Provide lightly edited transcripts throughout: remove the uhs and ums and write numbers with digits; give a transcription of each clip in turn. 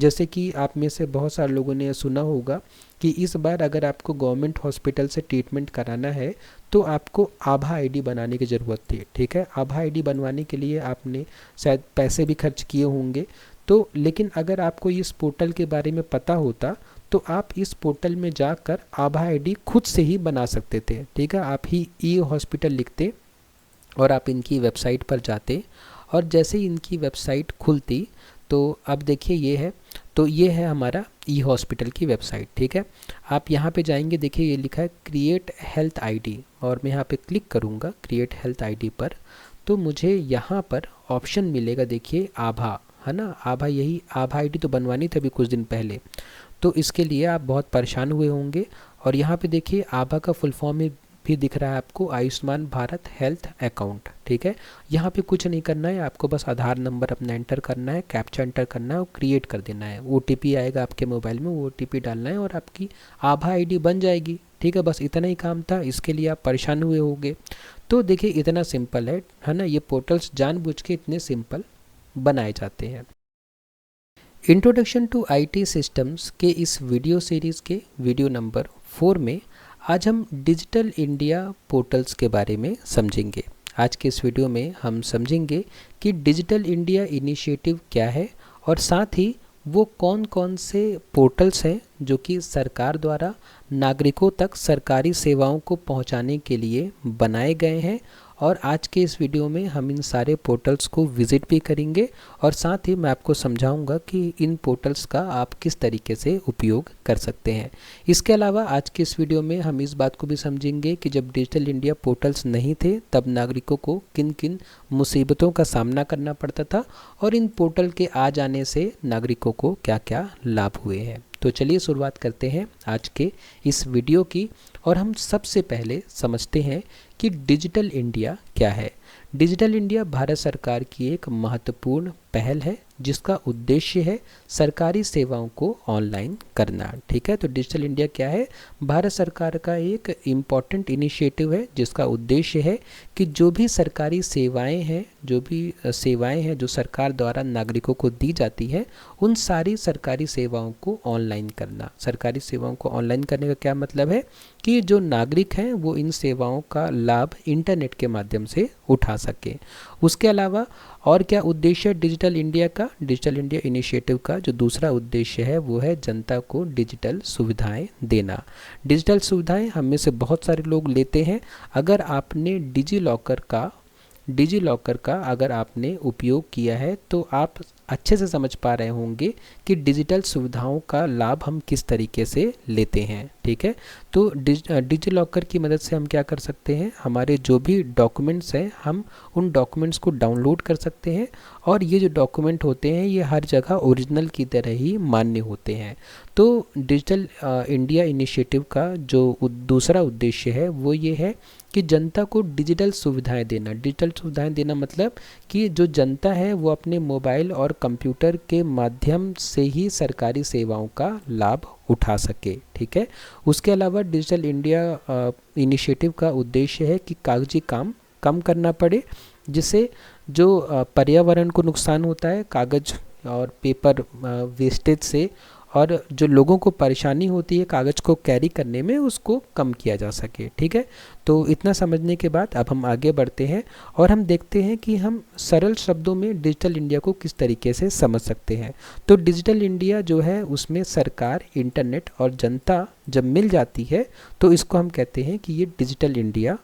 जैसे कि आप में से बहुत सारे लोगों ने सुना होगा कि इस बार अगर आपको गवर्नमेंट हॉस्पिटल से ट्रीटमेंट कराना है तो आपको आभा आईडी बनाने की ज़रूरत थी। ठीक है, आभा आईडी बनवाने के लिए आपने शायद पैसे भी खर्च किए होंगे। तो लेकिन अगर आपको इस पोर्टल के बारे में पता होता तो आप इस पोर्टल में जाकर आभा आईडी खुद से ही बना सकते थे। ठीक है, आप ही ई हॉस्पिटल लिखते और आप इनकी वेबसाइट पर जाते, और जैसे ही इनकी वेबसाइट खुलती तो अब देखिए ये है, तो ये है हमारा ई हॉस्पिटल की वेबसाइट। ठीक है, आप यहाँ पे जाएंगे, देखिए ये लिखा है क्रिएट हेल्थ आईडी, और मैं यहाँ पे क्लिक करूँगा क्रिएट हेल्थ आईडी पर, तो मुझे यहाँ पर ऑप्शन मिलेगा, देखिए आभा, है ना, आभा, यही आभा आईडी तो बनवानी थी अभी कुछ दिन पहले, तो इसके लिए आप बहुत परेशान हुए होंगे। और यहाँ पे देखिए आभा का फुल फॉर्म भी दिख रहा है आपको, आयुष्मान भारत हेल्थ अकाउंट। ठीक है, यहाँ पे कुछ नहीं करना है, आपको बस आधार नंबर अपना एंटर करना है, कैप्चा एंटर करना है और क्रिएट कर देना है। ओटीपी आएगा आपके मोबाइल में, वो ओटीपी डालना है और आपकी आभा आईडी बन जाएगी। ठीक है, बस इतना ही काम था, इसके लिए आप परेशान हुए होंगे। तो देखिए इतना सिंपल है ना, ये पोर्टल्स जानबूझ के इतने सिंपल बनाए जाते हैं। इंट्रोडक्शन टू आईटी सिस्टम्स के इस वीडियो सीरीज़ के वीडियो नंबर 4 में आज हम डिजिटल इंडिया पोर्टल्स के बारे में समझेंगे। आज के इस वीडियो में हम समझेंगे कि डिजिटल इंडिया इनिशिएटिव क्या है और साथ ही वो कौन कौन से पोर्टल्स हैं जो कि सरकार द्वारा नागरिकों तक सरकारी सेवाओं को पहुंचाने के लिए बनाए गए हैं। और आज के इस वीडियो में हम इन सारे पोर्टल्स को विज़िट भी करेंगे और साथ ही मैं आपको समझाऊंगा कि इन पोर्टल्स का आप किस तरीके से उपयोग कर सकते हैं। इसके अलावा आज के इस वीडियो में हम इस बात को भी समझेंगे कि जब डिजिटल इंडिया पोर्टल्स नहीं थे तब नागरिकों को किन किन मुसीबतों का सामना करना पड़ता था और इन पोर्टल के आ जाने से नागरिकों को क्या क्या लाभ हुए हैं। तो चलिए शुरुआत करते हैं आज के इस वीडियो की, और हम सबसे पहले समझते हैं कि डिजिटल इंडिया क्या है। डिजिटल इंडिया भारत सरकार की एक महत्वपूर्ण पहल है जिसका उद्देश्य है सरकारी सेवाओं को ऑनलाइन करना। ठीक है, तो डिजिटल इंडिया क्या है, भारत सरकार का एक इम्पॉर्टेंट इनिशिएटिव है जिसका उद्देश्य है कि जो भी सरकारी सेवाएं हैं, जो भी सेवाएं हैं जो सरकार द्वारा नागरिकों को दी जाती है, उन सारी सरकारी सेवाओं को ऑनलाइन करना। सरकारी सेवाओं को ऑनलाइन करने का क्या मतलब है कि जो नागरिक हैं वो इन सेवाओं का लाभ इंटरनेट के माध्यम से उठा सके। उसके अलावा और क्या उद्देश्य है डिजिटल इंडिया का, डिजिटल इंडिया इनिशिएटिव का जो दूसरा उद्देश्य है वो है जनता को डिजिटल सुविधाएं देना। डिजिटल सुविधाएं हम में से बहुत सारे लोग लेते हैं। अगर आपने डिजी लॉकर का अगर आपने उपयोग किया है तो आप अच्छे से समझ पा रहे होंगे कि डिजिटल सुविधाओं का लाभ हम किस तरीके से लेते हैं। ठीक है, तो डिजी लॉकर की मदद से हम क्या कर सकते हैं, हमारे जो भी डॉक्यूमेंट्स हैं हम उन डॉक्यूमेंट्स को डाउनलोड कर सकते हैं और ये जो डॉक्यूमेंट होते हैं ये हर जगह ओरिजिनल की तरह ही मान्य होते हैं। तो डिजिटल इंडिया इनिशिएटिव का जो दूसरा उद्देश्य है वो ये है कि जनता को डिजिटल सुविधाएं देना। डिजिटल सुविधाएं देना मतलब कि जो जनता है वो अपने मोबाइल और कंप्यूटर के माध्यम से ही सरकारी सेवाओं का लाभ उठा सके। ठीक है, उसके अलावा डिजिटल इंडिया इनिशिएटिव का उद्देश्य है कि कागजी काम कम करना पड़े, जिससे जो पर्यावरण को नुकसान होता है कागज़ और पेपर वेस्टेज से, और जो लोगों को परेशानी होती है कागज़ को कैरी करने में, उसको कम किया जा सके। ठीक है, तो इतना समझने के बाद अब हम आगे बढ़ते हैं और हम देखते हैं कि हम सरल शब्दों में डिजिटल इंडिया को किस तरीके से समझ सकते हैं। तो डिजिटल इंडिया जो है उसमें सरकार, इंटरनेट और जनता जब मिल जाती है तो इसको हम कहते हैं कि ये डिजिटल इंडिया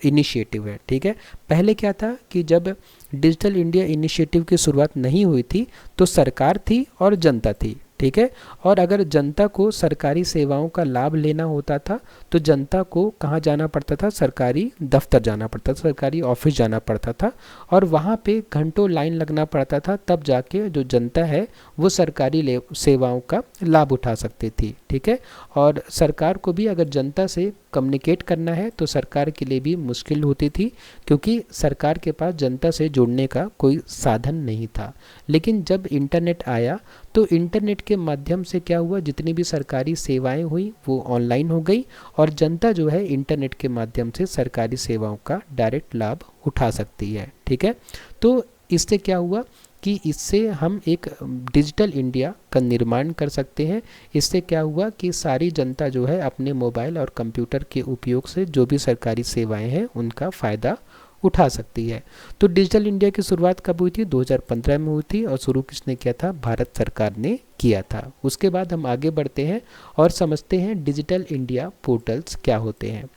इनिशिएटिव है। ठीक है, पहले क्या था कि जब डिजिटल इंडिया इनिशिएटिव की शुरुआत नहीं हुई थी तो सरकार थी और जनता थी। ठीक है, और अगर जनता को सरकारी सेवाओं का लाभ लेना होता था तो जनता को कहाँ जाना पड़ता था, सरकारी दफ्तर जाना पड़ता था, सरकारी ऑफिस जाना पड़ता था और वहाँ पे घंटों लाइन लगना पड़ता था, तब जाके जो जनता है वो सरकारी सेवाओं का लाभ उठा सकती थी। ठीक है, और सरकार को भी अगर जनता से कम्युनिकेट करना है तो सरकार के लिए भी मुश्किल होती थी क्योंकि सरकार के पास जनता से जुड़ने का कोई साधन नहीं था। लेकिन जब इंटरनेट आया तो इंटरनेट के माध्यम से क्या हुआ, जितनी भी सरकारी सेवाएं हुई वो ऑनलाइन हो गई और जनता जो है इंटरनेट के माध्यम से सरकारी सेवाओं का डायरेक्ट लाभ उठा सकती है। ठीक है, तो इससे क्या हुआ कि इससे हम एक डिजिटल इंडिया का निर्माण कर सकते हैं। इससे क्या हुआ कि सारी जनता जो है अपने मोबाइल और कंप्यूटर के उपयोग से जो भी सरकारी सेवाएं हैं उनका फ़ायदा उठा सकती है। तो डिजिटल इंडिया की शुरुआत कब हुई थी? 2015 में हुई थी, और शुरू किसने किया था? भारत सरकार ने किया था। उसके बाद हम आगे बढ़ते हैं और समझते हैं डिजिटल इंडिया पोर्टल्स क्या होते हैं।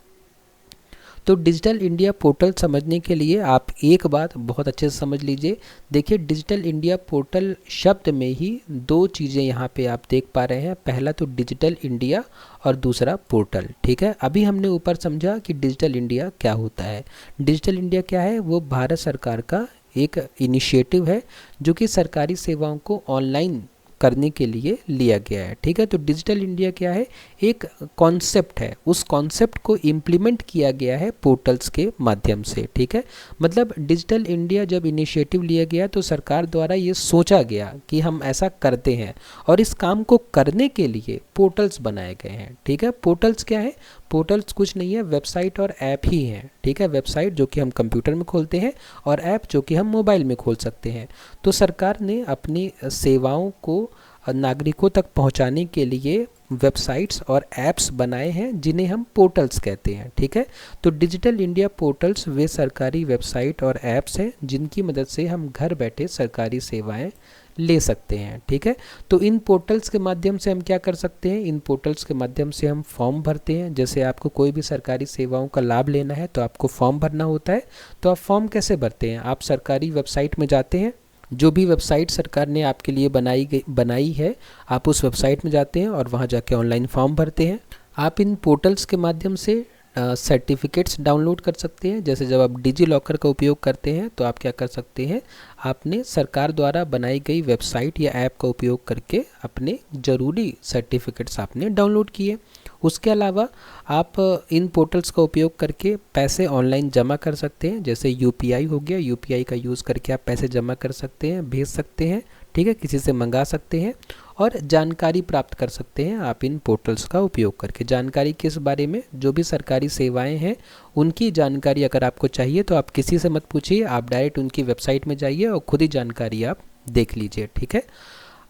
तो डिजिटल इंडिया पोर्टल समझने के लिए आप एक बात बहुत अच्छे से समझ लीजिए। देखिए, डिजिटल इंडिया पोर्टल शब्द में ही दो चीज़ें यहाँ पे आप देख पा रहे हैं। पहला तो डिजिटल इंडिया और दूसरा पोर्टल। ठीक है, अभी हमने ऊपर समझा कि डिजिटल इंडिया क्या होता है। डिजिटल इंडिया क्या है? वो भारत सरकार का एक इनिशिएटिव है जो कि सरकारी सेवाओं को ऑनलाइन करने के लिए लिया गया है। ठीक है, तो डिजिटल इंडिया क्या है? एक कॉन्सेप्ट है, उस कॉन्सेप्ट को इम्प्लीमेंट किया गया है पोर्टल्स के माध्यम से। ठीक है, मतलब डिजिटल इंडिया जब इनिशिएटिव लिया गया तो सरकार द्वारा ये सोचा गया कि हम ऐसा करते हैं, और इस काम को करने के लिए पोर्टल्स बनाए गए हैं। ठीक है, पोर्टल्स क्या है? पोर्टल्स कुछ नहीं है, वेबसाइट और ऐप ही हैं। ठीक है, वेबसाइट जो कि हम कंप्यूटर में खोलते हैं और ऐप जो कि हम मोबाइल में खोल सकते हैं। तो सरकार ने अपनी सेवाओं को नागरिकों तक पहुंचाने के लिए वेबसाइट्स और ऐप्स बनाए हैं जिन्हें हम पोर्टल्स कहते हैं। ठीक है, तो डिजिटल इंडिया पोर्टल्स वे सरकारी वेबसाइट और ऐप्स हैं जिनकी मदद से हम घर बैठे सरकारी सेवाएं ले सकते हैं। ठीक है, तो इन पोर्टल्स के माध्यम से हम क्या कर सकते हैं? इन पोर्टल्स के माध्यम से हम फॉर्म भरते हैं। जैसे आपको कोई भी सरकारी सेवाओं का लाभ लेना है तो आपको फॉर्म भरना होता है। तो आप फॉर्म कैसे भरते हैं? आप सरकारी वेबसाइट में जाते हैं, जो भी वेबसाइट सरकार ने आपके लिए बनाई है, आप उस वेबसाइट में जाते हैं और वहाँ जाके ऑनलाइन फॉर्म भरते हैं। आप इन पोर्टल्स के माध्यम से सर्टिफिकेट्स डाउनलोड कर सकते हैं। जैसे जब आप डिजी लॉकर का उपयोग करते हैं तो आप क्या कर सकते हैं? आपने सरकार द्वारा बनाई गई वेबसाइट या ऐप का उपयोग करके अपने ज़रूरी सर्टिफिकेट्स आपने डाउनलोड किए। उसके अलावा आप इन पोर्टल्स का उपयोग करके पैसे ऑनलाइन जमा कर सकते हैं। जैसे यूपीआई हो गया, यूपीआई का यूज़ करके आप पैसे जमा कर सकते हैं, भेज सकते हैं। ठीक है, किसी से मंगा सकते हैं और जानकारी प्राप्त कर सकते हैं आप इन पोर्टल्स का उपयोग करके। जानकारी किस बारे में? जो भी सरकारी सेवाएं हैं उनकी जानकारी अगर आपको चाहिए तो आप किसी से मत पूछिए, आप डायरेक्ट उनकी वेबसाइट में जाइए और खुद ही जानकारी आप देख लीजिए। ठीक है,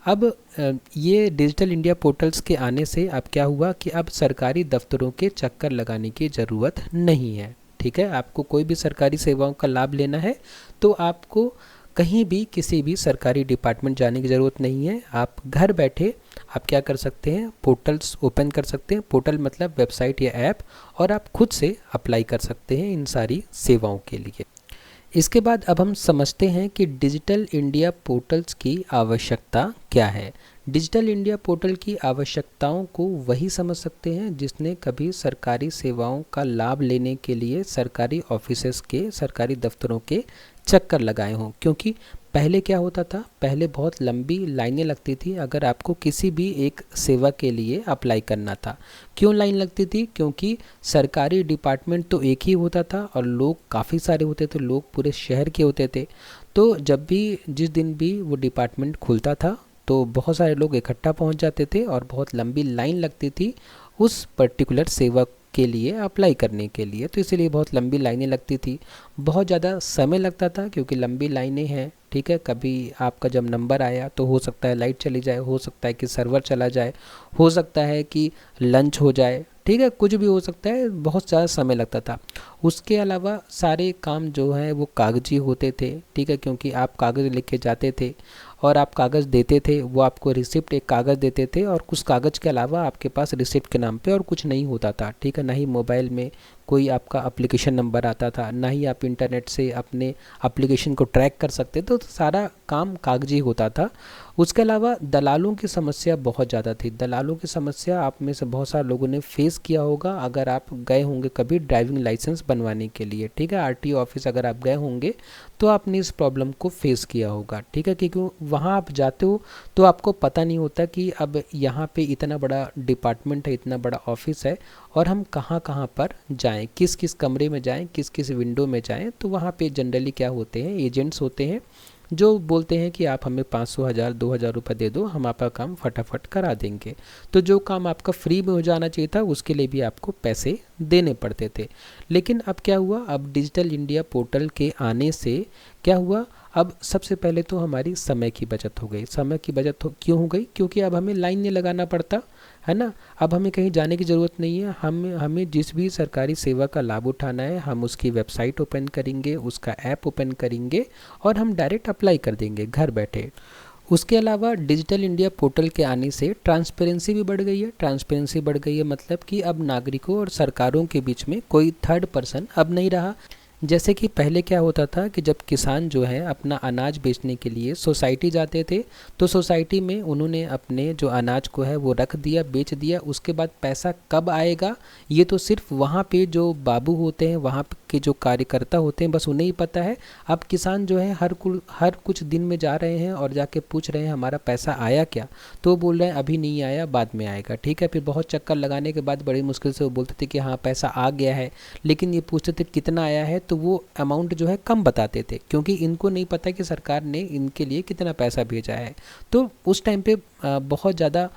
अब ये डिजिटल इंडिया पोर्टल्स के आने से अब क्या हुआ कि अब सरकारी दफ्तरों के चक्कर लगाने की ज़रूरत नहीं है। ठीक है, आपको कोई भी सरकारी सेवाओं का लाभ लेना है तो आपको कहीं भी किसी भी सरकारी डिपार्टमेंट जाने की ज़रूरत नहीं है। आप घर बैठे आप क्या कर सकते हैं? पोर्टल्स ओपन कर सकते हैं। पोर्टल मतलब वेबसाइट या ऐप, और आप खुद से अप्लाई कर सकते हैं इन सारी सेवाओं के लिए। इसके बाद अब हम समझते हैं कि डिजिटल इंडिया पोर्टल्स की आवश्यकता क्या है। डिजिटल इंडिया पोर्टल की आवश्यकताओं को वही समझ सकते हैं जिसने कभी सरकारी सेवाओं का लाभ लेने के लिए सरकारी ऑफिसेस के, सरकारी दफ्तरों के चक्कर लगाए हों। क्योंकि पहले क्या होता था? पहले बहुत लंबी लाइनें लगती थी अगर आपको किसी भी एक सेवा के लिए अप्लाई करना था। क्यों लाइन लगती थी? क्योंकि सरकारी डिपार्टमेंट तो एक ही होता था और लोग काफ़ी सारे होते थे, लोग पूरे शहर के होते थे। तो जब भी जिस दिन भी वो डिपार्टमेंट खुलता था तो बहुत सारे लोग इकट्ठा पहुंच जाते थे और बहुत लंबी लाइन लगती थी उस पर्टिकुलर सेवा के लिए अप्लाई करने के लिए। तो इसीलिए बहुत लंबी लाइनें लगती थी, बहुत ज़्यादा समय लगता था क्योंकि लंबी लाइनें हैं। ठीक है, कभी आपका जब नंबर आया तो हो सकता है लाइट चली जाए, हो सकता है कि सर्वर चला जाए, हो सकता है कि लंच हो जाए। ठीक है, कुछ भी हो सकता है, बहुत ज़्यादा समय लगता था। उसके अलावा सारे काम जो हैं वो कागजी होते थे। ठीक है, क्योंकि आप कागज़ लेके जाते थे और आप कागज़ देते थे, वो आपको रिसिप्ट एक कागज़ देते थे और उस कागज़ के अलावा आपके पास रिसिप्ट के नाम पे और कुछ नहीं होता था। ठीक है, ना ही मोबाइल में कोई आपका एप्लीकेशन नंबर आता था, ना ही आप इंटरनेट से अपने एप्लीकेशन को ट्रैक कर सकते। तो सारा काम कागजी होता था। उसके अलावा दलालों की समस्या बहुत ज़्यादा थी। दलालों की समस्या आप में से बहुत सारे लोगों ने फेस किया होगा अगर आप गए होंगे कभी ड्राइविंग लाइसेंस बनवाने के लिए। ठीक है, आरटीओ ऑफिस अगर आप गए होंगे तो आपने इस प्रॉब्लम को फेस किया होगा। ठीक है, क्योंकि वहाँ आप जाते हो तो आपको पता नहीं होता कि अब यहाँ पे इतना बड़ा डिपार्टमेंट है, इतना बड़ा ऑफिस है और हम कहाँ कहाँ पर जाएं, किस किस कमरे में जाएं, किस किस विंडो में जाएं। तो वहाँ पे जनरली क्या होते हैं? एजेंट्स होते हैं जो बोलते हैं कि आप हमें 500, 1000, 2000 रुपये दे दो, हम आपका काम फटाफट करा देंगे। तो जो काम आपका फ्री में हो जाना चाहिए था उसके लिए भी आपको पैसे देने पड़ते थे। लेकिन अब क्या हुआ? अब डिजिटल इंडिया पोर्टल के आने से क्या हुआ? अब सबसे पहले तो हमारी समय की बचत हो गई। समय की बचत क्यों हो गई? क्योंकि अब हमें लाइन नहीं लगाना पड़ता, है ना। अब हमें कहीं जाने की ज़रूरत नहीं है। हमें जिस भी सरकारी सेवा का लाभ उठाना है, हम उसकी वेबसाइट ओपन करेंगे, उसका ऐप ओपन करेंगे और हम डायरेक्ट अप्लाई कर देंगे घर बैठे। उसके अलावा डिजिटल इंडिया पोर्टल के आने से ट्रांसपेरेंसी भी बढ़ गई है। ट्रांसपेरेंसी बढ़ गई है मतलब कि अब नागरिकों और सरकारों के बीच में कोई थर्ड पर्सन अब नहीं रहा। जैसे कि पहले क्या होता था कि जब किसान जो है अपना अनाज बेचने के लिए सोसाइटी जाते थे, तो सोसाइटी में उन्होंने अपने जो अनाज को है वो रख दिया, बेच दिया। उसके बाद पैसा कब आएगा ये तो सिर्फ वहाँ पे जो बाबू होते हैं, वहाँ के जो कार्यकर्ता होते हैं, बस उन्हें ही पता है। अब किसान जो है हर कुछ दिन में जा रहे हैं और जाके पूछ रहे हैं हमारा पैसा आया क्या, तो वो बोल रहे हैं अभी नहीं आया, बाद में आएगा। ठीक है, फिर बहुत चक्कर लगाने के बाद बड़ी मुश्किल से वो बोलते थे कि हाँ पैसा आ गया है, लेकिन ये पूछते थे कितना आया है, तो वो अमाउंट जो है कम बताते थे, क्योंकि इनको नहीं पता कि सरकार ने इनके लिए कितना पैसा भेजा है। तो उस टाइम पे बहुत ज़्यादा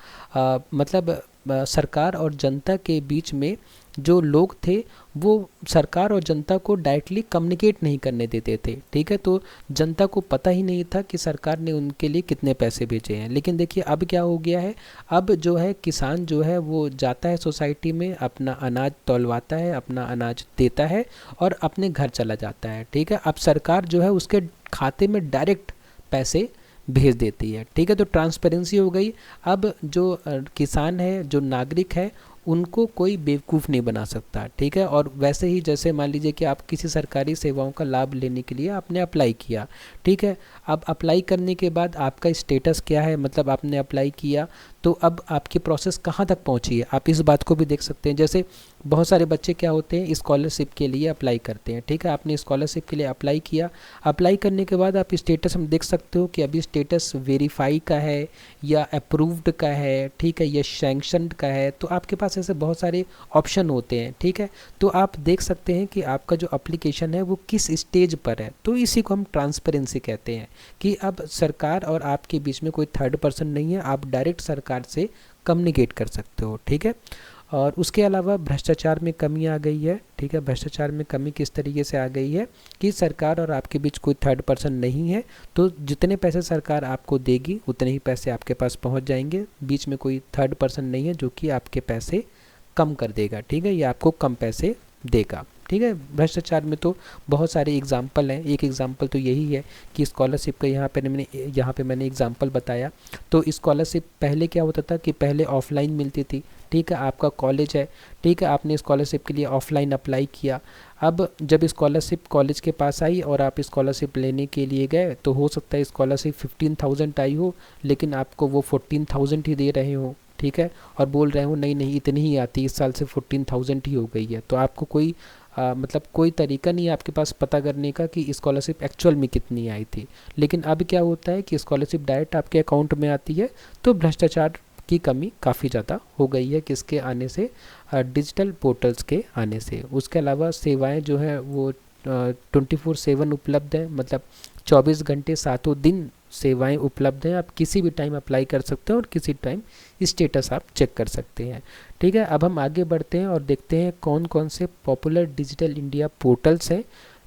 मतलब सरकार और जनता के बीच में जो लोग थे वो सरकार और जनता को डायरेक्टली कम्युनिकेट नहीं करने देते थे। ठीक है, तो जनता को पता ही नहीं था कि सरकार ने उनके लिए कितने पैसे भेजे हैं। लेकिन देखिए अब क्या हो गया है, अब जो है किसान जो है वो जाता है सोसाइटी में, अपना अनाज तौलवाता है, अपना अनाज देता है और अपने घर चला जाता है। ठीक है, अब सरकार जो है उसके खाते में डायरेक्ट पैसे भेज देती है। ठीक है, तो ट्रांसपेरेंसी हो गई। अब जो किसान है, जो नागरिक है, उनको कोई बेवकूफ़ नहीं बना सकता। ठीक है, और वैसे ही जैसे मान लीजिए कि आप किसी सरकारी सेवाओं का लाभ लेने के लिए आपने अप्लाई किया। ठीक है, अब अप्लाई करने के बाद आपका स्टेटस क्या है, मतलब आपने अप्लाई किया तो अब आपकी प्रोसेस कहाँ तक पहुँची है, आप इस बात को भी देख सकते हैं। जैसे बहुत सारे बच्चे क्या होते हैं स्कॉलरशिप के लिए अप्लाई करते हैं। ठीक है, आपने स्कॉलरशिप के लिए अप्लाई किया, अप्लाई करने के बाद आप स्टेटस में देख सकते हो कि अभी स्टेटस वेरीफाई का है या अप्रूव्ड का है, ठीक है, या सैंक्शनड का है। तो आपके पास ऐसे बहुत सारे ऑप्शन होते हैं। ठीक है, तो आप देख सकते हैं कि आपका जो एप्लीकेशन है वो किस स्टेज पर है। तो इसी को हम ट्रांसपेरेंसी कहते हैं कि अब सरकार और आपके बीच में कोई थर्ड पर्सन नहीं है, आप डायरेक्ट सरकार से कम्युनिकेट कर सकते हो। ठीक है, और उसके अलावा भ्रष्टाचार में कमी आ गई है। ठीक है, भ्रष्टाचार में कमी किस तरीके से आ गई है कि सरकार और आपके बीच कोई थर्ड पर्सन नहीं है, तो जितने पैसे सरकार आपको देगी उतने ही पैसे आपके पास पहुंच जाएंगे। बीच में कोई थर्ड पर्सन नहीं है जो कि आपके पैसे कम कर देगा। ठीक है, या आपको कम पैसे देगा। ठीक है, भ्रष्टाचार में तो बहुत सारे एग्जाम्पल हैं। एक एग्जाम्पल तो यही है कि स्कॉलरशिप का यहाँ पे मैंने एग्जाम्पल बताया। तो स्कॉलरशिप पहले क्या होता था कि पहले ऑफलाइन मिलती थी। ठीक है, आपका कॉलेज है, ठीक है, आपने स्कॉलरशिप के लिए ऑफलाइन अप्लाई किया। अब जब स्कॉलरशिप कॉलेज के पास आई और आप स्कॉलरशिप लेने के लिए गए, तो हो सकता है स्कॉलरशिप 15,000 आई हो, लेकिन आपको वो 14,000 ही दे रहे हो। ठीक है, और बोल रहे हो नहीं नहीं इतनी ही आती, इस साल से 14,000 ही हो गई है। तो आपको कोई मतलब कोई तरीका नहीं है आपके पास पता करने का कि स्कॉलरशिप एक्चुअल में कितनी आई थी। लेकिन अब क्या होता है कि स्कॉलरशिप डायरेक्ट आपके अकाउंट में आती है। तो भ्रष्टाचार की कमी काफ़ी ज़्यादा हो गई है किसके आने से, डिजिटल पोर्टल्स के आने से। उसके अलावा सेवाएं जो है वो 24/7 उपलब्ध है, मतलब 24 घंटे सातों दिन सेवाएं उपलब्ध हैं। आप किसी भी टाइम अप्लाई कर सकते हैं और किसी टाइम स्टेटस आप चेक कर सकते हैं। ठीक है, अब हम आगे बढ़ते हैं और देखते हैं कौन कौन से पॉपुलर डिजिटल इंडिया पोर्टल्स हैं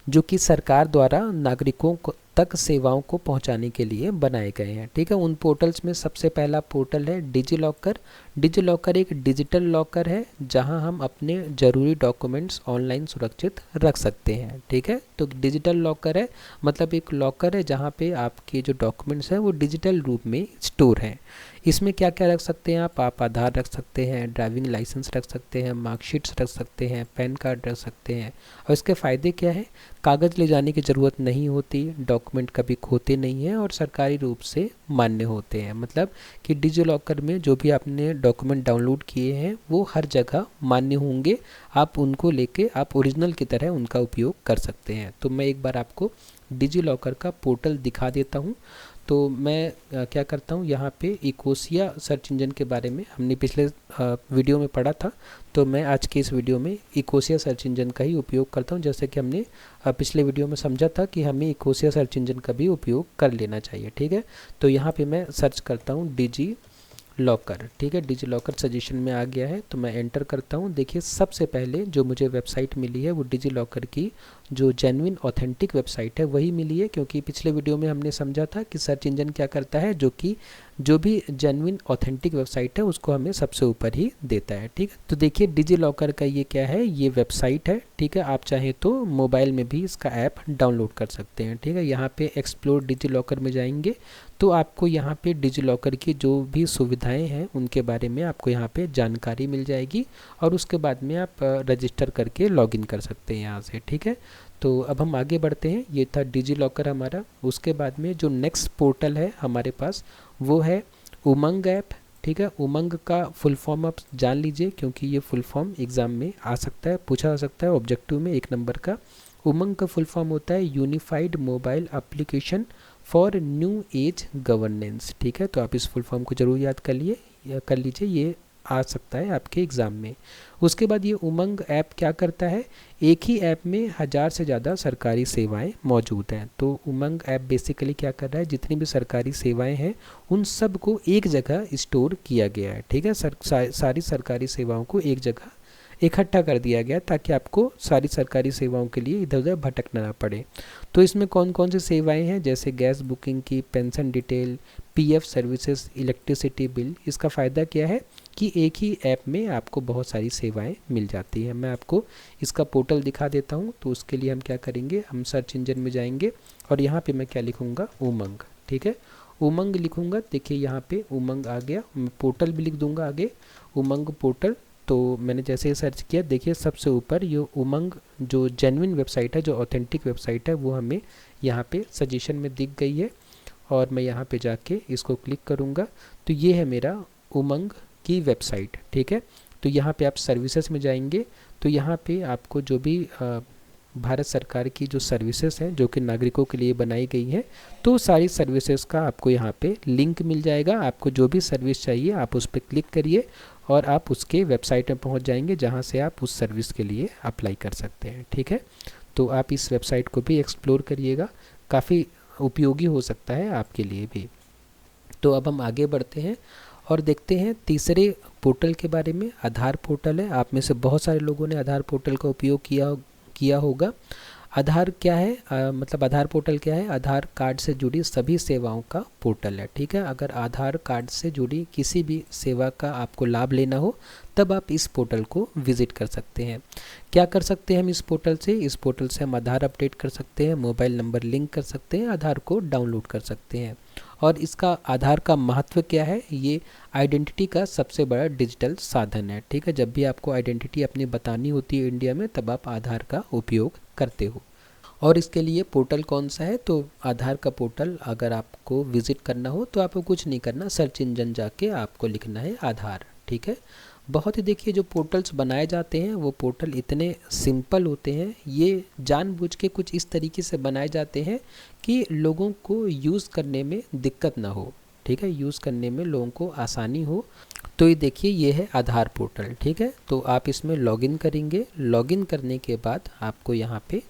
जो कि सरकार द्वारा नागरिकों तक सेवाओं को पहुंचाने के लिए बनाए गए हैं। ठीक है, उन पोर्टल्स में सबसे पहला पोर्टल है डिजी लॉकर। डिजी लॉकर एक डिजिटल लॉकर है जहां हम अपने ज़रूरी डॉक्यूमेंट्स ऑनलाइन सुरक्षित रख सकते हैं। ठीक है, तो डिजिटल लॉकर है मतलब एक लॉकर है जहां पे आपके जो डॉक्यूमेंट्स हैं वो डिजिटल रूप में स्टोर हैं। इसमें क्या क्या रख सकते हैं आप आधार रख सकते हैं, ड्राइविंग लाइसेंस रख सकते हैं, मार्कशीट्स रख सकते हैं, पैन कार्ड रख सकते हैं। और इसके फ़ायदे क्या है, कागज़ ले जाने की ज़रूरत नहीं होती, डॉक्यूमेंट कभी खोते नहीं हैं और सरकारी रूप से मान्य होते हैं। मतलब कि डिजी लॉकर में जो भी आपने डॉक्यूमेंट डाउनलोड किए हैं वो हर जगह मान्य होंगे, आप उनको लेके आप ओरिजिनल की तरह उनका उपयोग कर सकते हैं। तो मैं एक बार आपको डिजी लॉकर का पोर्टल दिखा देता हूँ। तो मैं क्या करता हूँ, यहाँ पे इकोसिया सर्च इंजन के बारे में हमने पिछले वीडियो में पढ़ा था, तो मैं आज के इस वीडियो में इकोसिया सर्च इंजन का ही उपयोग करता हूँ। जैसे कि हमने पिछले वीडियो में समझा था कि हमें इकोसिया सर्च इंजन का भी उपयोग कर लेना चाहिए। ठीक है, तो यहाँ पे मैं सर्च करता हूँ डिजी लॉकर, ठीक है, डिजी लॉकर सजेशन में आ गया है, तो मैं एंटर करता हूँ। देखिए सबसे पहले जो मुझे वेबसाइट मिली है वो डिजी लॉकर की जो जेन्युइन ऑथेंटिक वेबसाइट है वही मिली है, क्योंकि पिछले वीडियो में हमने समझा था कि सर्च इंजन क्या करता है, जो भी जेन्युइन ऑथेंटिक वेबसाइट है उसको हमें सबसे ऊपर ही देता है, ठीक है। तो देखिए डिजी लॉकर का ये क्या है, ये वेबसाइट है, ठीक है। आप चाहें तो मोबाइल में भी इसका ऐप डाउनलोड कर सकते हैं, ठीक है। यहाँ पे एक्सप्लोर डिजी लॉकर में जाएंगे तो आपको यहाँ पे डिजी लॉकर की जो भी सुविधाएं हैं उनके बारे में आपको यहाँ पे जानकारी मिल जाएगी, और उसके बाद में आप रजिस्टर करके लॉगिन कर सकते हैं यहाँ से, ठीक है। तो अब हम आगे बढ़ते हैं, ये था डिजी लॉकर हमारा। उसके बाद में जो नेक्स्ट पोर्टल है हमारे पास वो है उमंग ऐप, ठीक है। उमंग का फुल फॉर्म आप जान लीजिए, क्योंकि ये फुल फॉर्म एग्ज़ाम में आ सकता है, पूछा जा सकता है ऑब्जेक्टिव में 1 नंबर का। उमंग का फुल फॉर्म होता है unified mobile application for new age governance, ठीक है। तो आप इस फुल फॉर्म को जरूर याद कर लीजिए, ये आ सकता है आपके एग्ज़ाम में। उसके बाद ये उमंग ऐप क्या करता है, एक ही ऐप में 1000 से ज़्यादा सरकारी सेवाएं मौजूद हैं। तो उमंग ऐप बेसिकली क्या कर रहा है, जितनी भी सरकारी सेवाएं हैं उन सब को एक जगह स्टोर किया गया है, ठीक है। सारी सरकारी सेवाओं को एक जगह इकट्ठा कर दिया गया ताकि आपको सारी सरकारी सेवाओं के लिए इधर उधर भटकना ना पड़े। तो इसमें कौन कौन सी सेवाएं हैं, जैसे गैस बुकिंग की, pension detail, PF services, electricity bill. इसका फ़ायदा क्या है कि एक ही ऐप में आपको बहुत सारी सेवाएं मिल जाती हैं। मैं आपको इसका पोर्टल दिखा देता हूं। तो उसके लिए हम क्या करेंगे, हम सर्च इंजन में जाएंगे और यहाँ पे मैं क्या लिखूँगा, उमंग, ठीक है। उमंग लिखूँगा, देखिए यहाँ पे उमंग आ गया। मैं पोर्टल भी लिख दूँगा आगे, उमंग पोर्टल। तो मैंने जैसे ही सर्च किया, देखिए सबसे ऊपर ये उमंग जो जेन्युइन वेबसाइट है, जो ऑथेंटिक वेबसाइट है, वो हमें यहाँ पे सजेशन में दिख गई है। और मैं यहाँ पे जाके इसको क्लिक करूँगा तो ये है मेरा उमंग की वेबसाइट, ठीक है। तो यहाँ पे आप सर्विसेज में जाएंगे तो यहाँ पे आपको जो भी भारत सरकार की जो सर्विसेज हैं जो कि नागरिकों के लिए बनाई गई हैं, तो सारी सर्विसेज का आपको यहाँ पे लिंक मिल जाएगा। आपको जो भी सर्विस चाहिए आप उस पर क्लिक करिए और आप उसके वेबसाइट में पहुँच जाएंगे, जहाँ से आप उस सर्विस के लिए अप्लाई कर सकते हैं, ठीक है। तो आप इस वेबसाइट को भी एक्सप्लोर करिएगा, काफ़ी उपयोगी हो सकता है आपके लिए भी। तो अब हम आगे बढ़ते हैं और देखते हैं तीसरे पोर्टल के बारे में। आधार पोर्टल है, आप में से बहुत सारे लोगों ने आधार पोर्टल का उपयोग किया होगा। आधार क्या है, मतलब आधार पोर्टल क्या है, आधार कार्ड से जुड़ी सभी सेवाओं का पोर्टल है, ठीक है। अगर आधार कार्ड से जुड़ी किसी भी सेवा का आपको लाभ लेना हो तब आप इस पोर्टल को विज़िट कर सकते हैं। क्या कर सकते हैं हम इस पोर्टल से, इस पोर्टल से हम आधार अपडेट कर सकते हैं, मोबाइल नंबर लिंक कर सकते हैं, आधार को डाउनलोड कर सकते हैं। और इसका आधार का महत्व क्या है, ये आइडेंटिटी का सबसे बड़ा डिजिटल साधन है, ठीक है। जब भी आपको आइडेंटिटी अपनी बतानी होती है इंडिया में, तब आप आधार का उपयोग करते हो। और इसके लिए पोर्टल कौन सा है, तो आधार का पोर्टल अगर आपको विज़िट करना हो तो आपको कुछ नहीं करना, सर्च इंजन जाके आपको लिखना है आधार, ठीक है। बहुत ही देखिए जो पोर्टल्स बनाए जाते हैं वो पोर्टल इतने सिंपल होते हैं, ये जानबूझ के कुछ इस तरीके से बनाए जाते हैं कि लोगों को यूज़ करने में दिक्कत ना हो, ठीक है, यूज़ करने में लोगों को आसानी हो। तो ये देखिए ये है आधार पोर्टल, ठीक है। तो आप इसमें लॉगिन करेंगे, लॉगिन करने के बाद आपको यहाँ पे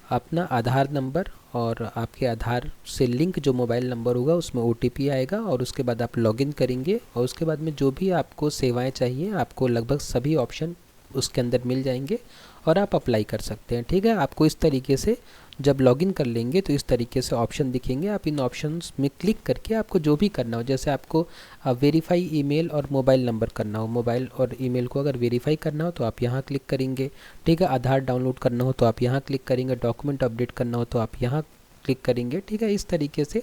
अपना आधार नंबर और आपके आधार से लिंक जो मोबाइल नंबर होगा उसमें OTP आएगा, और उसके बाद आप लॉगिन करेंगे और उसके बाद में जो भी आपको सेवाएं चाहिए आपको लगभग सभी ऑप्शन उसके अंदर मिल जाएंगे और आप अप्लाई कर सकते हैं, ठीक है। आपको इस तरीके से जब लॉगिन कर लेंगे तो इस तरीके से ऑप्शन दिखेंगे, आप इन ऑप्शंस में क्लिक करके आपको जो भी करना हो, जैसे आपको वेरीफाई ईमेल और मोबाइल नंबर करना हो, मोबाइल और ईमेल को अगर वेरीफाई करना हो तो आप यहाँ क्लिक करेंगे, ठीक है। आधार डाउनलोड करना हो तो आप यहाँ क्लिक करेंगे, डॉक्यूमेंट अपडेट करना हो तो आप यहाँ क्लिक करेंगे, ठीक है। इस तरीके से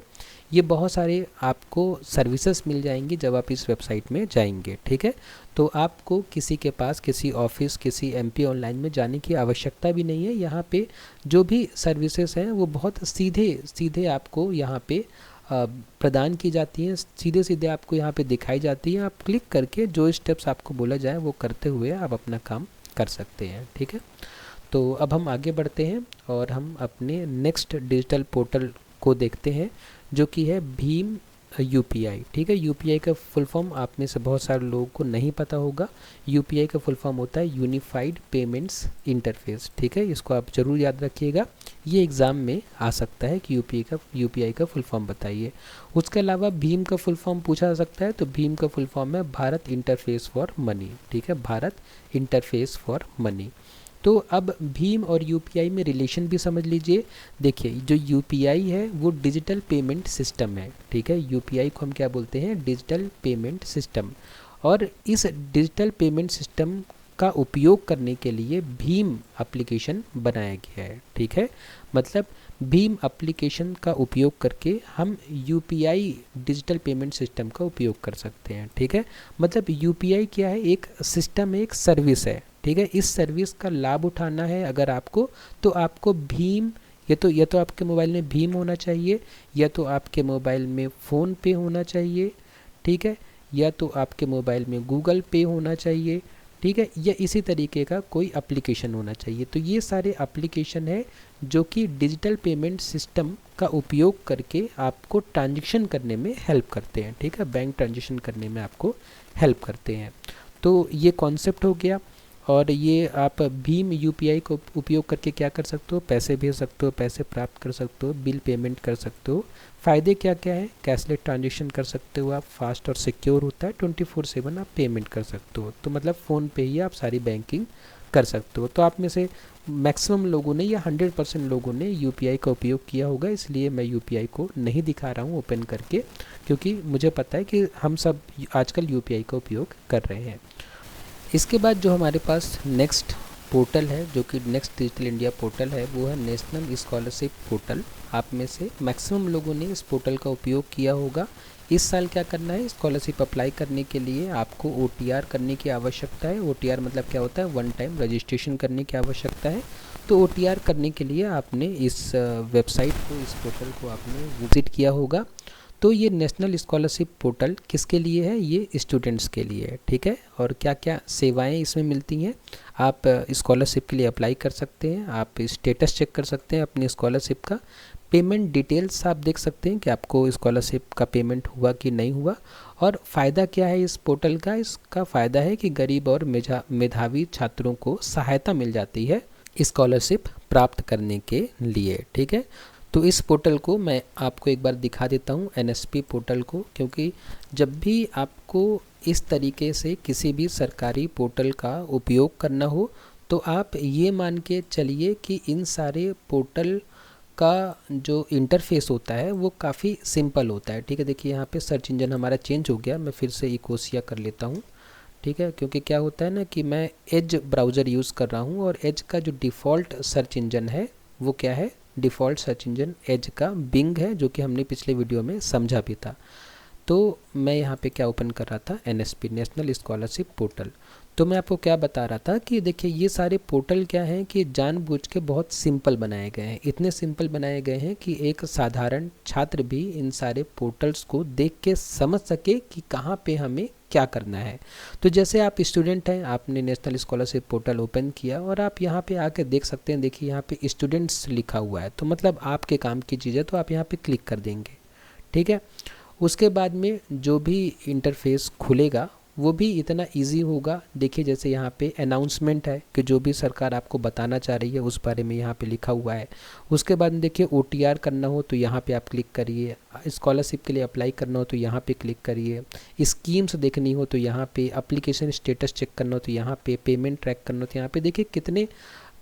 ये बहुत सारे आपको सर्विसेज मिल जाएंगी जब आप इस वेबसाइट में जाएंगे, ठीक है। तो आपको किसी के पास, किसी ऑफिस, किसी MP ऑनलाइन में जाने की आवश्यकता भी नहीं है। यहाँ पे जो भी सर्विसेज हैं वो बहुत सीधे सीधे आपको यहाँ पे प्रदान की जाती हैं, सीधे सीधे आपको यहाँ पे दिखाई जाती है। आप क्लिक करके जो स्टेप्स आपको बोला जाए वो करते हुए आप अपना काम कर सकते हैं, ठीक है। तो अब हम आगे बढ़ते हैं और हम अपने नेक्स्ट डिजिटल पोर्टल को देखते हैं जो कि है भीम यूपीआई, ठीक है। यूपीआई का फुल फॉर्म आप में से बहुत सारे लोगों को नहीं पता होगा। यूपीआई का फुल फॉर्म होता है यूनिफाइड पेमेंट्स इंटरफेस, ठीक है। इसको आप ज़रूर याद रखिएगा, ये एग्ज़ाम में आ सकता है कि यूपीआई का फुल फॉर्म बताइए। उसके अलावा भीम का फुल फॉर्म पूछा जा सकता है, तो भीम का फुल फॉर्म है भारत इंटरफेस फॉर मनी, ठीक है, भारत इंटरफेस फॉर मनी। तो अब भीम और यूपीआई में रिलेशन भी समझ लीजिए। देखिए, जो यूपीआई है वो डिजिटल पेमेंट सिस्टम है, ठीक है। यूपीआई को हम क्या बोलते हैं? Digital payment system. और इस डिजिटल पेमेंट सिस्टम का उपयोग करने के लिए भीम एप्लीकेशन बनाया गया है, ठीक है। मतलब भीम एप्लीकेशन का उपयोग करके हम यूपीआई डिजिटल पेमेंट सिस्टम का उपयोग कर सकते हैं, ठीक है। मतलब यूपीआई क्या है? एक सिस्टम है, एक सर्विस है, ठीक है। इस सर्विस का लाभ उठाना है अगर आपको, तो आपको भीम, या तो आपके मोबाइल में भीम होना चाहिए, या तो आपके मोबाइल में फ़ोन पे होना चाहिए, ठीक है, या तो आपके मोबाइल में गूगल पे होना चाहिए, ठीक है, या इसी तरीके का कोई एप्लीकेशन होना चाहिए। तो ये सारे एप्लीकेशन है जो कि डिजिटल पेमेंट सिस्टम का उपयोग करके आपको ट्रांजेक्शन करने में हेल्प करते हैं, ठीक है, बैंक ट्रांजेक्शन करने में आपको हेल्प करते हैं। तो ये कॉन्सेप्ट हो गया। और ये आप भीम यूपीआई को उपयोग करके क्या कर सकते हो? पैसे भेज सकते हो, पैसे प्राप्त कर सकते हो, बिल पेमेंट कर सकते हो। फ़ायदे क्या क्या है? कैशलेस ट्रांजेक्शन कर सकते हो आप, फास्ट और सिक्योर होता है, 24/7 आप पेमेंट कर सकते हो। तो मतलब फ़ोन पे ही आप सारी बैंकिंग कर सकते हो। तो आप में से मैक्सिमम लोगों ने या 100% लोगों ने यूपीआई का उपयोग किया होगा, इसलिए मैं यूपीआई को नहीं दिखा रहा हूँ ओपन करके, क्योंकि मुझे पता है कि हम सब आजकल यूपीआई का उपयोग कर रहे हैं। इसके बाद जो हमारे पास नेक्स्ट पोर्टल है, जो कि नेक्स्ट डिजिटल इंडिया पोर्टल है, वो है नेशनल स्कॉलरशिप पोर्टल। आप में से मैक्सिमम लोगों ने इस पोर्टल का उपयोग किया होगा। इस साल क्या करना है? स्कॉलरशिप अप्लाई करने के लिए आपको ओटीआर करने की आवश्यकता है। ओटीआर मतलब क्या होता है? वन टाइम रजिस्ट्रेशन करने की आवश्यकता है। तो ओटीआर करने के लिए आपने इस वेबसाइट को, इस पोर्टल को आपने विजिट किया होगा। तो ये नेशनल स्कॉलरशिप पोर्टल किसके लिए है? ये स्टूडेंट्स के लिए है, ठीक है। और क्या क्या सेवाएं इसमें मिलती हैं? आप स्कॉलरशिप के लिए अप्लाई कर सकते हैं, आप स्टेटस चेक कर सकते हैं अपनी स्कॉलरशिप का, पेमेंट डिटेल्स आप देख सकते हैं कि आपको स्कॉलरशिप का पेमेंट हुआ कि नहीं हुआ। और फ़ायदा क्या है इस पोर्टल का? इसका फ़ायदा है कि गरीब और मेधावी छात्रों को सहायता मिल जाती है स्कॉलरशिप प्राप्त करने के लिए, ठीक है। तो इस पोर्टल को मैं आपको एक बार दिखा देता हूँ, एनएसपी पोर्टल को, क्योंकि जब भी आपको इस तरीके से किसी भी सरकारी पोर्टल का उपयोग करना हो, तो आप ये मान के चलिए कि इन सारे पोर्टल का जो इंटरफेस होता है वो काफ़ी सिंपल होता है, ठीक है। देखिए यहाँ पे सर्च इंजन हमारा चेंज हो गया, मैं फिर से इकोसिया कर लेता हूँ, ठीक है, क्योंकि क्या होता है ना कि मैं एज ब्राउज़र यूज़ कर रहा हूँ, और एज का जो डिफ़ॉल्ट सर्च इंजन है वो क्या है? डिफ़ॉल्ट सर्च इंजन एज का बिंग है, जो कि हमने पिछले वीडियो में समझा भी था। तो मैं यहाँ पे क्या ओपन कर रहा था? NSP, national scholarship portal. तो मैं आपको क्या बता रहा था कि देखिए ये सारे पोर्टल क्या हैं कि जानबूझ के बहुत सिंपल बनाए गए हैं। इतने सिंपल बनाए गए हैं कि एक साधारण छात्र भी इन सारे पोर्टल्स को देख के समझ सके कि कहाँ पे हमें क्या करना है। तो जैसे आप स्टूडेंट हैं, आपने नेशनल स्कॉलरशिप पोर्टल ओपन किया और आप यहाँ पे आके देख सकते हैं, देखिए यहाँ पे स्टूडेंट्स लिखा हुआ है, तो मतलब आपके काम की चीज़ है, तो आप यहाँ पे क्लिक कर देंगे, ठीक है। उसके बाद में जो भी इंटरफेस खुलेगा वो भी इतना इजी होगा। देखिए जैसे यहाँ पे अनाउंसमेंट है कि जो भी सरकार आपको बताना चाह रही है उस बारे में यहाँ पे लिखा हुआ है। उसके बाद में देखिए ओटीआर करना हो तो यहाँ पे आप क्लिक करिए, स्कॉलरशिप के लिए अप्लाई करना हो तो यहाँ पे क्लिक करिए, स्कीम्स देखनी हो तो यहाँ पे, एप्लीकेशन स्टेटस चेक करना हो तो यहाँ पे, पेमेंट ट्रैक करना हो तो यहाँ पे। देखिए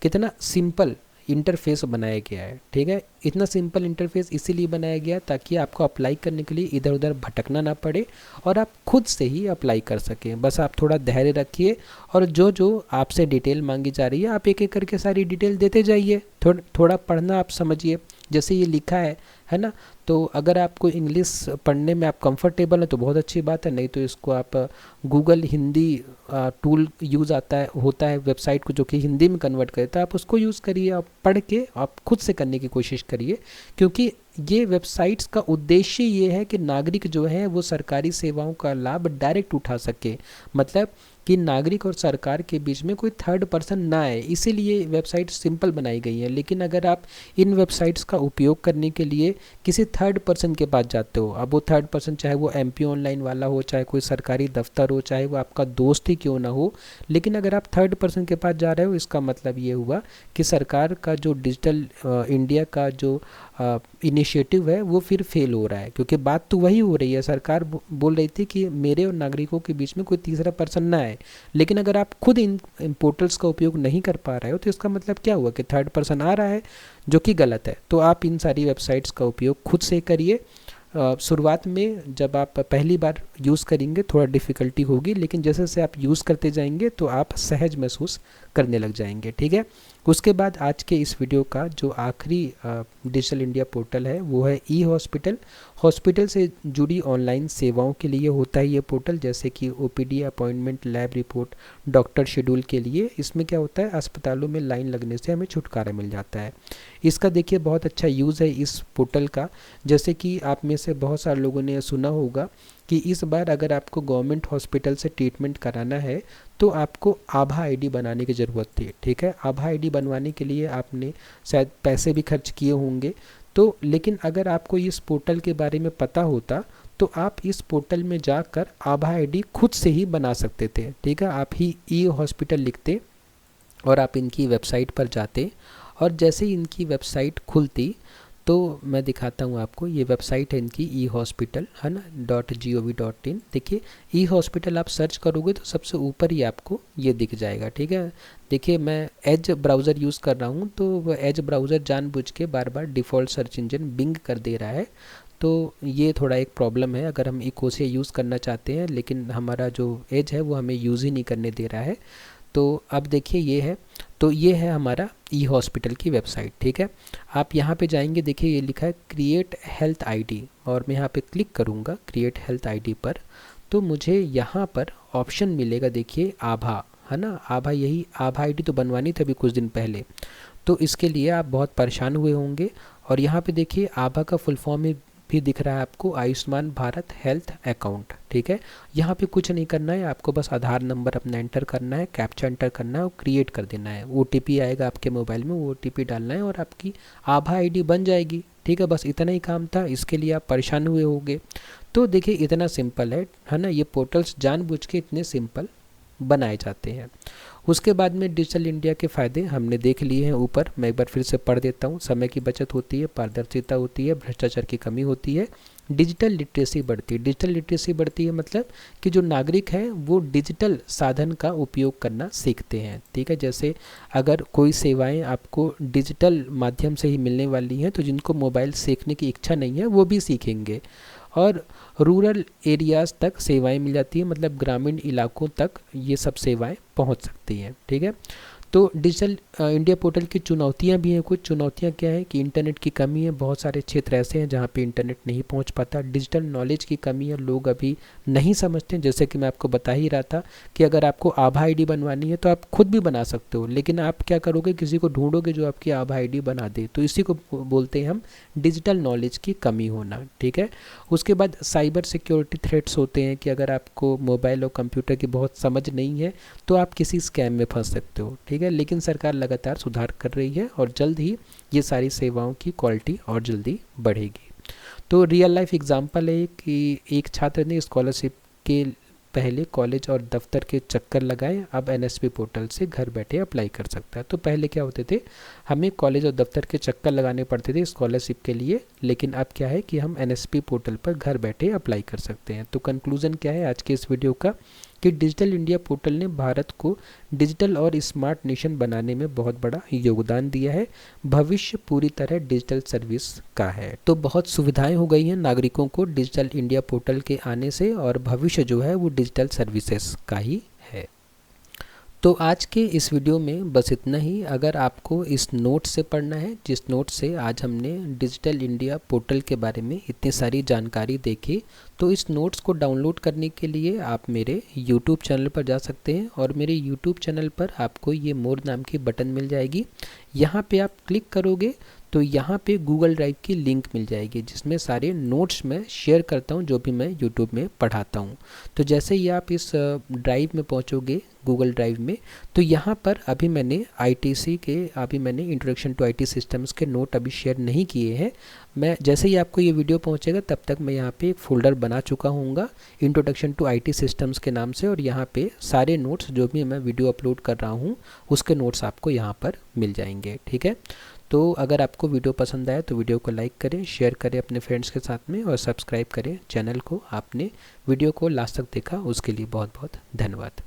कितना सिंपल इंटरफेस बनाया गया है, ठीक है। इतना सिंपल इंटरफेस इसीलिए बनाया गया ताकि आपको अप्लाई करने के लिए इधर उधर भटकना ना पड़े और आप खुद से ही अप्लाई कर सकें। बस आप थोड़ा धैर्य रखिए और जो जो आपसे डिटेल मांगी जा रही है आप एक एक करके सारी डिटेल देते जाइए। थोड़ा पढ़ना आप समझिए, जैसे ये लिखा है ना। तो अगर आपको इंग्लिश पढ़ने में आप कंफर्टेबल हैं तो बहुत अच्छी बात है, नहीं तो इसको आप गूगल हिंदी टूल यूज़ होता है वेबसाइट को जो कि हिंदी में कन्वर्ट करे, तो आप उसको यूज़ करिए, आप पढ़ के आप खुद से करने की कोशिश करिए। क्योंकि ये वेबसाइट्स का उद्देश्य ये है कि नागरिक जो है वो सरकारी सेवाओं का लाभ डायरेक्ट उठा सके, मतलब कि नागरिक और सरकार के बीच में कोई थर्ड पर्सन ना आए, इसीलिए वेबसाइट सिंपल बनाई गई है। लेकिन अगर आप इन वेबसाइट्स का उपयोग करने के लिए किसी थर्ड पर्सन के पास जाते हो। अब वो थर्ड पर्सन चाहे वो MP ऑनलाइन वाला हो, चाहे कोई सरकारी दफ्तर हो, चाहे वो आपका दोस्त ही क्यों ना हो, लेकिन अगर आप थर्ड पर्सन के पास जा रहे हो, इसका मतलब ये हुआ कि सरकार का जो डिजिटल इंडिया का जो इनिशिएटिव है वो फिर फेल हो रहा है। क्योंकि बात तो वही हो रही है, सरकार बोल रही थी कि मेरे और नागरिकों के बीच में कोई तीसरा पर्सन ना आए, लेकिन अगर आप खुद इन पोर्टल्स का उपयोग नहीं कर पा रहे हो तो इसका मतलब क्या हुआ कि थर्ड पर्सन आ रहा है, जो कि गलत है। तो आप इन सारी वेबसाइट्स का उपयोग खुद से करिए। शुरुआत में जब आप पहली बार यूज़ करेंगे थोड़ा डिफ़िकल्टी होगी, लेकिन जैसे जैसे आप यूज़ करते जाएंगे तो आप सहज महसूस करने लग जाएंगे। ठीक है। उसके बाद आज के इस वीडियो का जो आखिरी डिजिटल इंडिया पोर्टल है वो है ई-हॉस्पिटल। हॉस्पिटल से जुड़ी ऑनलाइन सेवाओं के लिए होता है ये पोर्टल, जैसे कि OPD appointment, lab report, doctor schedule के लिए। इसमें क्या होता है, अस्पतालों में लाइन लगने से हमें छुटकारा मिल जाता है। इसका देखिए बहुत अच्छा यूज़ है इस पोर्टल का। जैसे कि आप में से बहुत सारे लोगों ने सुना होगा कि इस बार अगर आपको गवर्नमेंट हॉस्पिटल से ट्रीटमेंट कराना है तो आपको आभा ID बनाने की ज़रूरत थी। ठीक है। आभा ID बनवाने के लिए आपने शायद पैसे भी खर्च किए होंगे। तो लेकिन अगर आपको इस पोर्टल के बारे में पता होता तो आप इस पोर्टल में जाकर आभा ID खुद से ही बना सकते थे। ठीक है। आप ही ई-हॉस्पिटल लिखते और आप इनकी वेबसाइट पर जाते, और जैसे ही इनकी वेबसाइट खुलती तो मैं दिखाता हूँ आपको। ये वेबसाइट है इनकी ई-हॉस्पिटल, है ना, .gov.in। देखिए ई-हॉस्पिटल आप सर्च करोगे तो सबसे ऊपर ही आपको ये दिख जाएगा। ठीक है। देखिए मैं एज ब्राउज़र यूज़ कर रहा हूँ, तो वह एज ब्राउज़र जानबूझ के बार बार डिफ़ॉल्ट सर्च इंजन बिंग कर दे रहा है। तो ये थोड़ा एक प्रॉब्लम है अगर हम इको से यूज़ करना चाहते हैं, लेकिन हमारा जो एज है वो हमें यूज़ ही नहीं करने दे रहा है। तो अब देखिए ये है, तो ये है हमारा ई-हॉस्पिटल की वेबसाइट। ठीक है। आप यहाँ पे जाएंगे, देखिए ये लिखा है क्रिएट हेल्थ ID, और मैं यहाँ पे क्लिक करूँगा क्रिएट हेल्थ ID पर, तो मुझे यहाँ पर ऑप्शन मिलेगा, देखिए आभा, है ना, आभा। यही आभा ID तो बनवानी थी अभी कुछ दिन पहले, तो इसके लिए आप बहुत परेशान हुए होंगे। और यहाँ पे देखिए आभा का फुल फॉर्म भी दिख रहा है आपको, आयुष्मान भारत हेल्थ अकाउंट। ठीक है। यहाँ पे कुछ नहीं करना है, आपको बस आधार नंबर अपना एंटर करना है, कैप्चा एंटर करना है और क्रिएट कर देना है। OTP आएगा आपके मोबाइल में, वो OTP डालना है और आपकी आभा ID बन जाएगी। ठीक है। बस इतना ही काम था, इसके लिए आप परेशान हुए होंगे। तो देखिए इतना सिंपल है ना। ये पोर्टल्स जानबूझ के इतने सिंपल बनाए जाते हैं। उसके बाद में डिजिटल इंडिया के फ़ायदे हमने देख लिए हैं ऊपर, मैं एक बार फिर से पढ़ देता हूँ। समय की बचत होती है, पारदर्शिता होती है, भ्रष्टाचार की कमी होती है, डिजिटल लिटरेसी बढ़ती है। डिजिटल लिटरेसी बढ़ती है मतलब कि जो नागरिक हैं वो डिजिटल साधन का उपयोग करना सीखते हैं। ठीक है। जैसे अगर कोई सेवाएं आपको डिजिटल माध्यम से ही मिलने वाली हैं तो जिनको मोबाइल सीखने की इच्छा नहीं है वो भी सीखेंगे। और रूरल एरियाज़ तक सेवाएं मिल जाती है, मतलब ग्रामीण इलाकों तक ये सब सेवाएं पहुंच सकती हैं। ठीक है। तो डिजिटल इंडिया पोर्टल की चुनौतियां भी हैं। कुछ चुनौतियां क्या है कि इंटरनेट की कमी है, बहुत सारे क्षेत्र ऐसे हैं जहां पे इंटरनेट नहीं पहुंच पाता। डिजिटल नॉलेज की कमी है, लोग अभी नहीं समझते। जैसे कि मैं आपको बता ही रहा था कि अगर आपको आभा ID बनवानी है तो आप खुद भी बना सकते हो, लेकिन आप क्या करोगे, किसी को ढूंढोगे जो आपकी आभा ID बना दे। तो इसी को बोलते हैं हम डिजिटल नॉलेज की कमी होना। ठीक है। उसके बाद साइबर सिक्योरिटी थ्रेट्स होते हैं कि अगर आपको मोबाइल और कंप्यूटर की बहुत समझ नहीं है तो आप किसी स्कैम में फंस सकते हो। ठीक है। लेकिन सरकार लगातार सुधार कर रही है और जल्द ही ये सारी सेवाओं की क्वालिटी और जल्दी बढ़ेगी। तो रियल लाइफ एग्जांपल है कि एक छात्र ने स्कॉलरशिप के पहले कॉलेज और दफ्तर के चक्कर लगाए, अब NSP पोर्टल से घर बैठे अप्लाई कर सकता है। तो पहले क्या होते थे, हमें कॉलेज और दफ्तर के चक्कर लगाने पड़ते थे स्कॉलरशिप के लिए, लेकिन अब क्या है कि हम NSP पोर्टल पर घर बैठे अप्लाई कर सकते हैं। तो कंक्लूज़न क्या है आज के इस वीडियो का कि डिजिटल इंडिया पोर्टल ने भारत को डिजिटल और स्मार्ट नेशन बनाने में बहुत बड़ा योगदान दिया है। भविष्य पूरी तरह डिजिटल सर्विस का है। तो बहुत सुविधाएं हो गई हैं नागरिकों को डिजिटल इंडिया पोर्टल के आने से, और भविष्य जो है वो डिजिटल सर्विसेज का ही है। तो आज के इस वीडियो में बस इतना ही। अगर आपको इस नोट से पढ़ना है, जिस नोट से आज हमने डिजिटल इंडिया पोर्टल के बारे में इतनी सारी जानकारी देखी, तो इस नोट्स को डाउनलोड करने के लिए आप मेरे यूट्यूब चैनल पर जा सकते हैं और मेरे यूट्यूब चैनल पर आपको ये मोर नाम की बटन मिल जाएगी। यहाँ पे आप क्लिक करोगे तो यहाँ पे गूगल ड्राइव की लिंक मिल जाएगी जिसमें सारे नोट्स मैं शेयर करता हूँ जो भी मैं यूट्यूब में पढ़ाता हूँ। तो जैसे ही आप इस ड्राइव में पहुँचोगे गूगल ड्राइव में, तो यहाँ पर अभी मैंने इंट्रोडक्शन टू आईटी सिस्टम्स के नोट अभी शेयर नहीं किए हैं। मैं जैसे ही आपको ये वीडियो पहुँचेगा तब तक मैं यहाँ पे एक फ़ोल्डर बना चुका हूँगा इंट्रोडक्शन टू आईटी सिस्टम्स के नाम से, और यहाँ पे सारे नोट्स जो भी मैं वीडियो अपलोड कर रहा हूँ उसके नोट्स आपको यहाँ पर मिल जाएंगे। ठीक है, तो अगर आपको वीडियो पसंद आए तो वीडियो को लाइक करें, शेयर करें अपने फ्रेंड्स के साथ में और सब्सक्राइब करें चैनल को। आपने वीडियो को लास्ट तक देखा उसके लिए बहुत बहुत धन्यवाद।